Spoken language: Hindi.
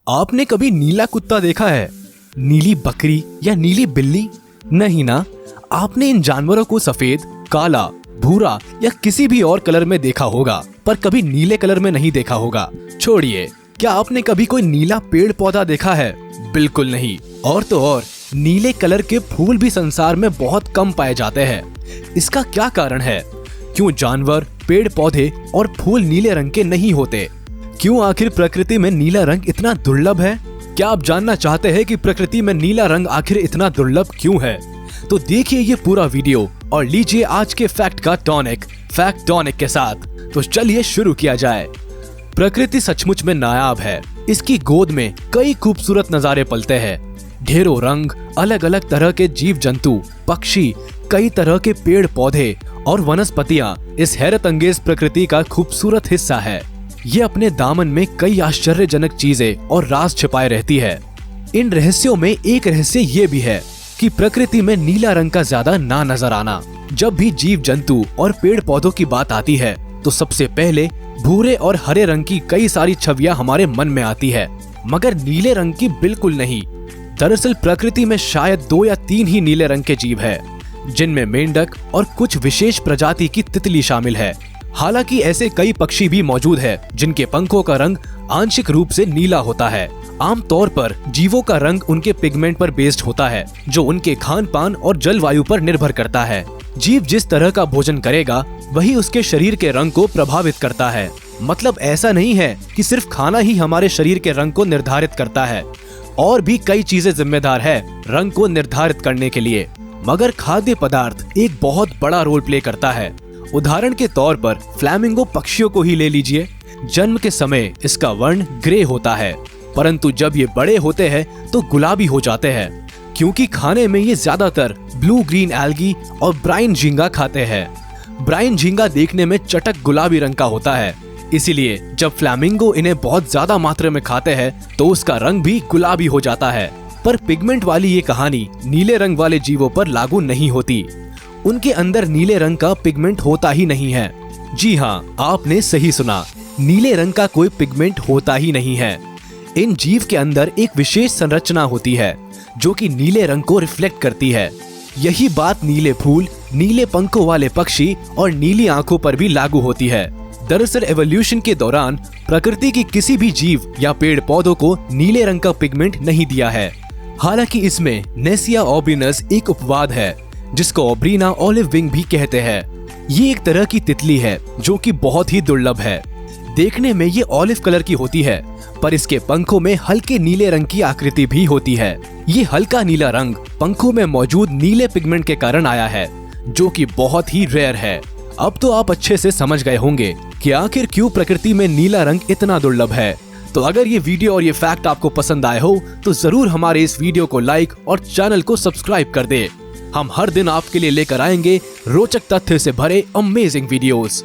आपने कभी नीला कुत्ता देखा है? नीली बकरी या नीली बिल्ली? नहीं ना। आपने इन जानवरों को सफेद, काला, भूरा या किसी भी और कलर में देखा होगा, पर कभी नीले कलर में नहीं देखा होगा। छोड़िए, क्या आपने कभी कोई नीला पेड़ पौधा देखा है? बिल्कुल नहीं। और तो और नीले कलर के फूल भी संसार में बहुत कम पाए जाते हैं। इसका क्या कारण है? क्यों जानवर, पेड़ पौधे और फूल नीले रंग के नहीं होते? क्यों आखिर प्रकृति में नीला रंग इतना दुर्लभ है? क्या आप जानना चाहते हैं कि प्रकृति में नीला रंग आखिर इतना दुर्लभ क्यों है? तो देखिए ये पूरा वीडियो और लीजिए आज के फैक्ट का टॉनिक, फैक्ट टॉनिक के साथ। तो चलिए शुरू किया जाए। प्रकृति सचमुच में नायाब है। इसकी गोद में कई खूबसूरत नजारे पलते हैं। ढेरों रंग, अलग अलग तरह के जीव जंतु, पक्षी, कई तरह के पेड़ पौधे और वनस्पतियां इस हैरत अंगेज प्रकृति का खूबसूरत हिस्सा है। ये अपने दामन में कई आश्चर्यजनक चीजें और राज छिपाए रहती है। इन रहस्यों में एक रहस्य ये भी है कि प्रकृति में नीला रंग का ज्यादा ना नजर आना। जब भी जीव जंतु और पेड़ पौधों की बात आती है तो सबसे पहले भूरे और हरे रंग की कई सारी छवियां हमारे मन में आती है, मगर नीले रंग की बिल्कुल नहीं। दरअसल प्रकृति में शायद 2 या 3 ही नीले रंग के जीव है, जिनमें मेंढक और कुछ विशेष प्रजाति की तितली शामिल है। हालांकि ऐसे कई पक्षी भी मौजूद है जिनके पंखों का रंग आंशिक रूप से नीला होता है। आमतौर पर जीवों का रंग उनके पिगमेंट पर बेस्ड होता है, जो उनके खान पान और जलवायु पर निर्भर करता है। जीव जिस तरह का भोजन करेगा वही उसके शरीर के रंग को प्रभावित करता है। मतलब ऐसा नहीं है कि सिर्फ खाना ही हमारे शरीर के रंग को निर्धारित करता है, और भी कई चीजें जिम्मेदार है रंग को निर्धारित करने के लिए। मगर खाद्य पदार्थ एक बहुत बड़ा रोल प्ले करता है। उदाहरण के तौर पर फ्लैमिंगो पक्षियों को ही ले लीजिए। जन्म के समय इसका वर्ण ग्रे होता है, परंतु जब ये बड़े होते हैं तो गुलाबी हो जाते हैं, क्योंकि खाने में ये ज्यादातर ब्लू ग्रीन एल्गी और ब्राइन झींगा खाते हैं। ब्राइन झींगा देखने में चटक गुलाबी रंग का होता है, इसीलिए जब फ्लैमिंगो इन्हें बहुत ज्यादा मात्रा में खाते हैं तो उसका रंग भी गुलाबी हो जाता है। पर पिगमेंट वाली ये कहानी नीले रंग वाले जीवों पर लागू नहीं होती। उनके अंदर नीले रंग का पिगमेंट होता ही नहीं है। जी हाँ, आपने सही सुना, नीले रंग का कोई पिगमेंट होता ही नहीं है। इन जीव के अंदर एक विशेष संरचना होती है जो कि नीले रंग को रिफ्लेक्ट करती है। यही बात नीले फूल, नीले पंखों वाले पक्षी और नीली आंखों पर भी लागू होती है। दरअसल एवोल्यूशन के दौरान प्रकृति की किसी भी जीव या पेड़ पौधों को नीले रंग का पिगमेंट नहीं दिया है। हालांकि इसमें नेसिया ऑब्रिनस एक उपवाद है, जिसको ऑब्रीना ऑलिव विंग भी कहते हैं। ये एक तरह की तितली है जो कि बहुत ही दुर्लभ है। देखने में ये ऑलिव कलर की होती है, पर इसके पंखों में हल्के नीले रंग की आकृति भी होती है। ये हल्का नीला रंग पंखों में मौजूद नीले पिगमेंट के कारण आया है, जो कि बहुत ही रेयर है। अब तो आप अच्छे से समझ गए होंगे कि आखिर क्यों प्रकृति में नीला रंग इतना दुर्लभ है। तो अगर ये वीडियो और ये फैक्ट आपको पसंद आए हो तो जरूर हमारे इस वीडियो को लाइक और चैनल को सब्सक्राइब कर दे। हम हर दिन आपके लिए लेकर आएंगे रोचक तथ्य से भरे अमेजिंग वीडियोस।